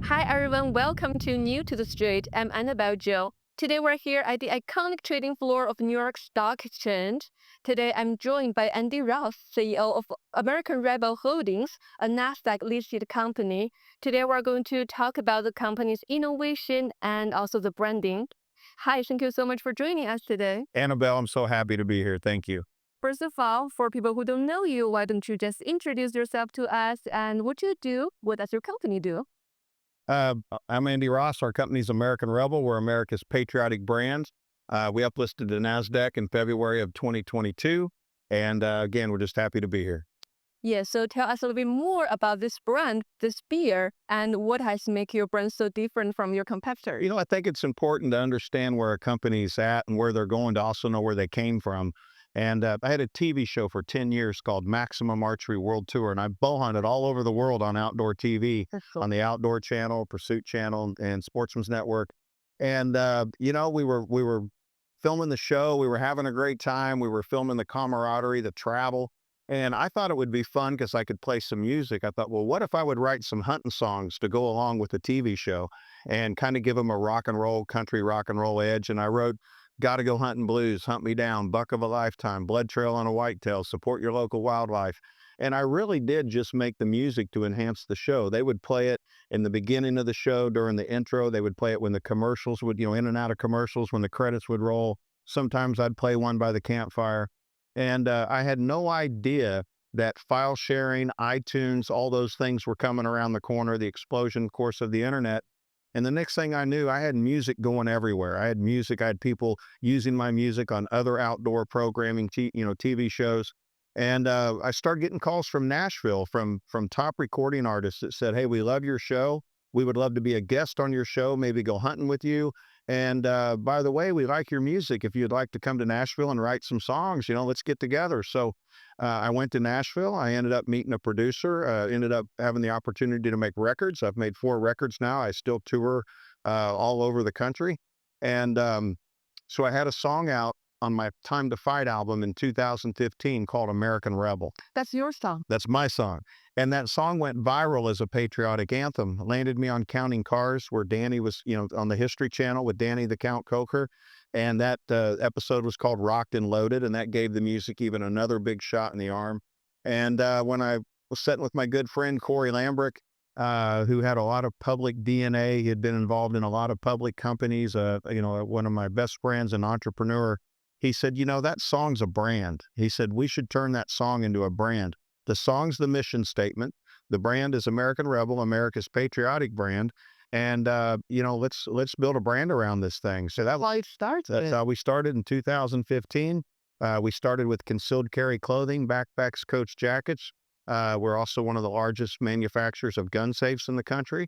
Hi everyone, welcome to New to the Street. I'm Annabelle Jill. Today we're here at the iconic trading floor of New York Stock Exchange. Today I'm joined by Andy Ross, CEO of American Rebel Holdings, a NASDAQ listed company. Today we're going to talk about the company's innovation and also the branding. Hi, thank you so much for joining us today. Annabelle, I'm so happy to be here. Thank you. First of all, for people who don't know you, why don't you just introduce yourself to us and what you do? What does your company do? I'm Andy Ross. Our company's American Rebel. We're America's patriotic brand. We uplisted to NASDAQ in February of 2022. And again, we're just happy to be here. Yeah, so tell us a little bit more about this brand, this beer, and what has make your brand so different from your competitors. I think it's important to understand where a company's at and where they're going to also know where they came from. And I had a TV show for 10 years called Maximum Archery World Tour, and I bow hunted all over the world on outdoor TV, That's so on the Outdoor Channel, Pursuit Channel, and Sportsman's Network. And we were filming the show. We were having a great time. We were filming the camaraderie, the travel. And I thought it would be fun because I could play some music. I thought, well, what if I would write some hunting songs to go along with the TV show and kind of give them a rock and roll, country rock and roll edge? And I wrote, Gotta Go Hunting Blues, Hunt Me Down, Buck of a Lifetime, Blood Trail on a Whitetail, Support Your Local Wildlife. And I really did just make the music to enhance the show. They would play it in the beginning of the show, during the intro. They would play it when the commercials would, in and out of commercials, when the credits would roll. Sometimes I'd play one by the campfire. And I had no idea that file sharing, iTunes, all those things were coming around the corner, the explosion, of course, of the internet. And the next thing I knew, I had music going everywhere. I had music. I had people using my music on other outdoor programming, TV shows. And I started getting calls from Nashville from top recording artists that said, "Hey, we love your show. We would love to be a guest on your show. Maybe go hunting with you. And by the way, we like your music. If you'd like to come to Nashville and write some songs, let's get together." So I went to Nashville. I ended up meeting a producer, ended up having the opportunity to make records. I've made 4 records now. I still tour all over the country. And so I had a song out on my Time to Fight album in 2015 called American Rebel. That's your song. That's my song. And that song went viral as a patriotic anthem, landed me on Counting Cars, where Danny was, on the History Channel with Danny the Count Coker. And that episode was called Rocked and Loaded, and that gave the music even another big shot in the arm. And when I was sitting with my good friend Corey Lambrick, who had a lot of public DNA, he had been involved in a lot of public companies, one of my best friends, an entrepreneur, he said, that song's a brand. He said, we should turn that song into a brand. The song's the mission statement. The brand is American Rebel, America's patriotic brand. And, let's build a brand around this thing. So that's how we started in 2015. We started with concealed carry clothing, backpacks, coach jackets. We're also one of the largest manufacturers of gun safes in the country.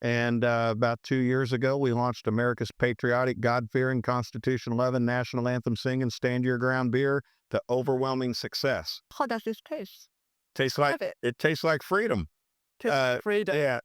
And about 2 years ago, we launched America's patriotic, God-fearing, Constitution-loving, national anthem singing, stand your ground beer to overwhelming success. How does this taste? Tastes like Have it. it tastes like freedom. Freedom. Yeah,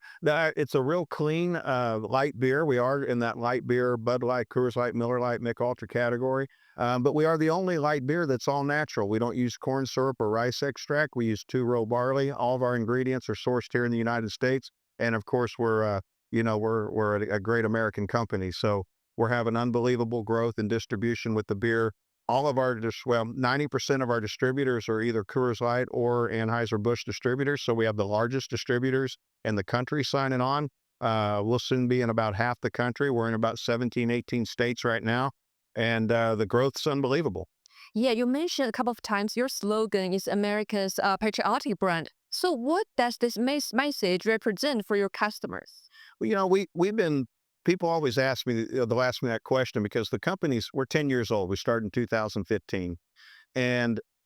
it's a real clean, light beer. We are in that light beer, Bud Light, Coors Light, Miller Light, Michelob Ultra category. But we are the only light beer that's all natural. We don't use corn syrup or rice extract. We use two-row barley. All of our ingredients are sourced here in the United States. And of course, we're a great American company. So we're having unbelievable growth and distribution with the beer. All of our, 90% of our distributors are either Coors Light or Anheuser-Busch distributors. So we have the largest distributors in the country signing on. We'll soon be in about half the country. We're in about 17, 18 states right now. And the growth's unbelievable. Yeah, you mentioned a couple of times your slogan is America's patriotic brand. So what does this message represent for your customers? Well, we've been, people always ask me, they'll ask me that question because we're 10 years old. We started in 2015.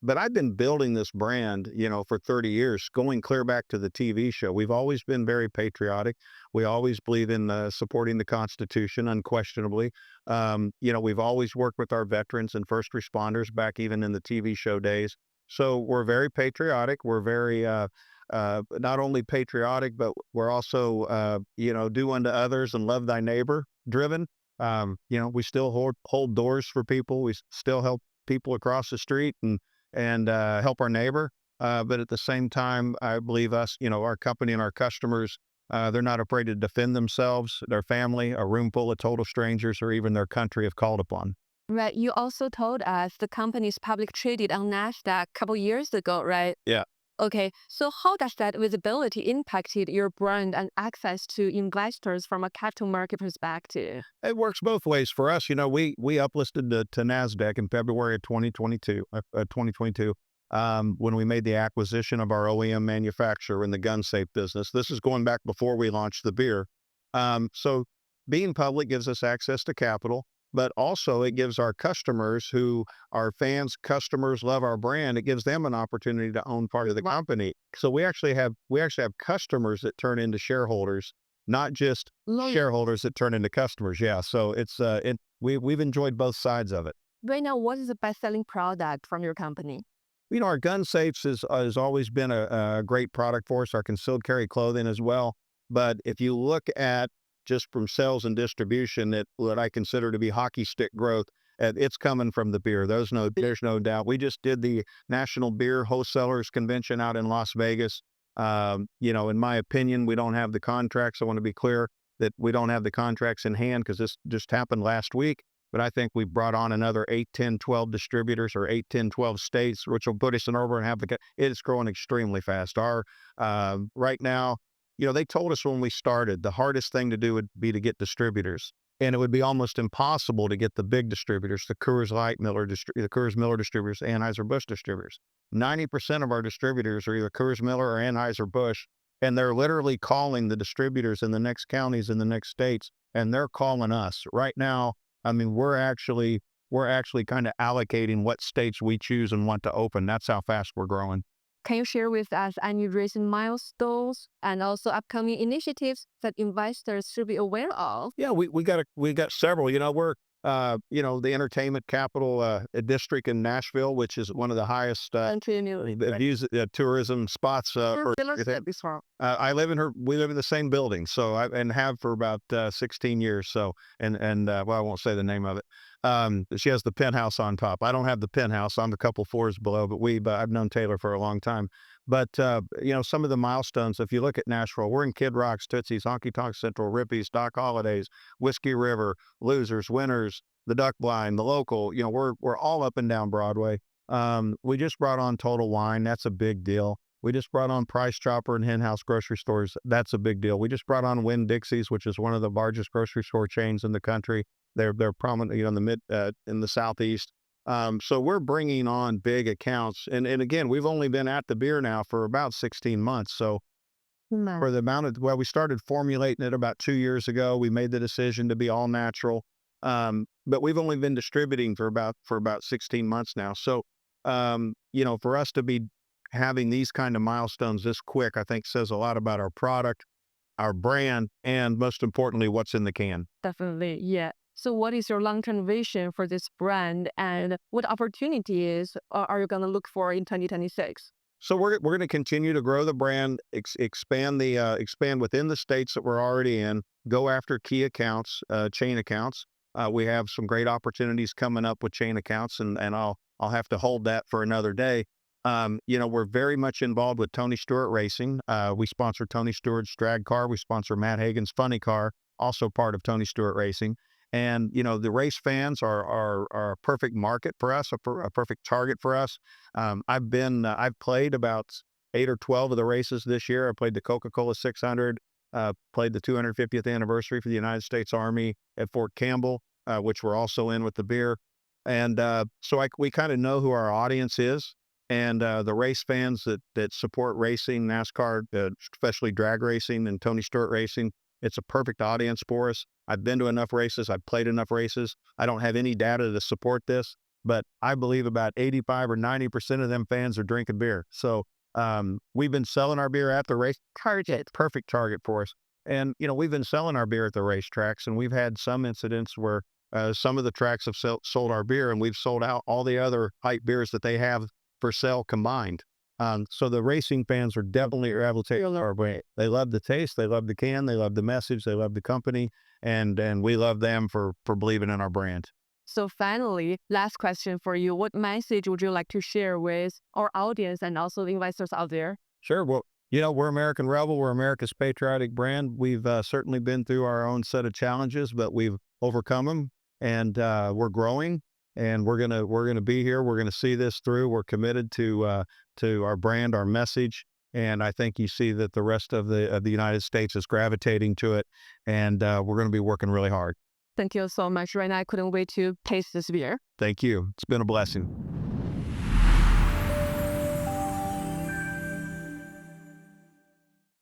But I've been building this brand, for 30 years, going clear back to the TV show. We've always been very patriotic. We always believe in supporting the Constitution, unquestionably. We've always worked with our veterans and first responders back even in the TV show days. So we're very patriotic. We're very, not only patriotic, but we're also, do unto others and love thy neighbor driven. We still hold doors for people. We still help people across the street and help our neighbor. But at the same time, I believe our company and our customers They're not afraid to defend themselves, their family, a room full of total strangers, or even their country if called upon. Right. You also told us the company is public traded on NASDAQ a couple years ago, right? Yeah. Okay. So how does that visibility impacted your brand and access to investors from a capital market perspective? It works both ways for us. We uplisted to NASDAQ in February of 2022, when we made the acquisition of our OEM manufacturer in the gun safe business. This is going back before we launched the beer. So being public gives us access to capital, but also it gives our customers who are fans, customers, love our brand. It gives them an opportunity to own part of the company. So we actually have customers that turn into shareholders, not just shareholders that turn into customers. Yeah. So we've enjoyed both sides of it. Right now, what is the best-selling product from your company? Our gun safes has always been a great product for us, our concealed carry clothing as well. But if you look at just from sales and distribution, what I consider to be hockey stick growth, it's coming from the beer. There's no doubt. We just did the National Beer Wholesalers Convention out in Las Vegas. In my opinion, we don't have the contracts. I want to be clear that we don't have the contracts in hand because this just happened last week. But I think we brought on another 8, 10, 12 distributors, or 8, 10, 12 states, which will put us in over and have it's growing extremely fast. Right now, they told us when we started, the hardest thing to do would be to get distributors. And it would be almost impossible to get the big distributors, the Coors Light, the Coors Miller distributors, Anheuser-Busch distributors. 90% of our distributors are either Coors Miller or Anheuser-Busch, and they're literally calling the distributors in the next counties, in the next states, and they're calling us. Right now, I mean, we're actually kind of allocating what states we choose and want to open. That's how fast we're growing. Can you share with us any recent milestones and also upcoming initiatives that investors should be aware of? Yeah, we got several. We're the entertainment capital district in Nashville, which is one of the highest views tourism spots. We live in the same building, and have for about 16 years. So, well, I won't say the name of it. She has the penthouse on top. I don't have the penthouse. I'm a couple floors below, but I've known Taylor for a long time. But some of the milestones, if you look at Nashville, we're in Kid Rock's, Tootsie's, Honky Tonk Central, Rippy's, Doc Holliday's, Whiskey River, Losers, Winners, the Duck Blind, the Local. We're all up and down Broadway. We just brought on Total Wine. That's a big deal. We just brought on Price Chopper and Hen House grocery stores. That's a big deal. We just brought on Winn-Dixie's, which is one of the largest grocery store chains in the country. They're prominent, in the Southeast. So we're bringing on big accounts, and again, we've only been at the beer now for about 16 months. So for the we started formulating it about 2 years ago. We made the decision to be all natural, but we've only been distributing for about 16 months now. So for us to be having these kind of milestones this quick, I think says a lot about our product, our brand, and most importantly, what's in the can. Definitely, yeah. So what is your long-term vision for this brand, and what opportunities are you going to look for in 2026? So we're going to continue to grow the brand, expand within the states that we're already in, go after key accounts, chain accounts. We have some great opportunities coming up with chain accounts, and I'll have to hold that for another day. We're very much involved with Tony Stewart Racing. We sponsor Tony Stewart's drag car. We sponsor Matt Hagan's funny car, also part of Tony Stewart Racing. And, the race fans are a perfect market for us, a perfect target for us. I've played about 8 or 12 of the races this year. I played the Coca-Cola 600, played the 250th anniversary for the United States Army at Fort Campbell, which we're also in with the beer. And we kind of know who our audience is. And the race fans that support racing, NASCAR, especially drag racing and Tony Stewart Racing, it's a perfect audience for us. I've been to enough races. I've played enough races. I don't have any data to support this, but I believe about 85 or 90% of them fans are drinking beer. So we've been selling our beer at the race. Perfect target for us. And, we've been selling our beer at the racetracks, and we've had some incidents where some of the tracks have sold our beer, and we've sold out all the other hype beers that they have for sale combined. So the racing fans are definitely able to take our brand. They love the taste, they love the can, they love the message, they love the company, and we love them for believing in our brand. So finally, last question for you. What message would you like to share with our audience and also the investors out there? Sure. Well, We're American Rebel. We're America's patriotic brand. We've certainly been through our own set of challenges, but we've overcome them, and we're growing. And we're gonna be here. We're gonna see this through. We're committed to our brand, our message, and I think you see that the rest of the United States is gravitating to it, and we're going to be working really hard. Thank you so much. Right now, I couldn't wait to taste this beer. Thank you. It's been a blessing.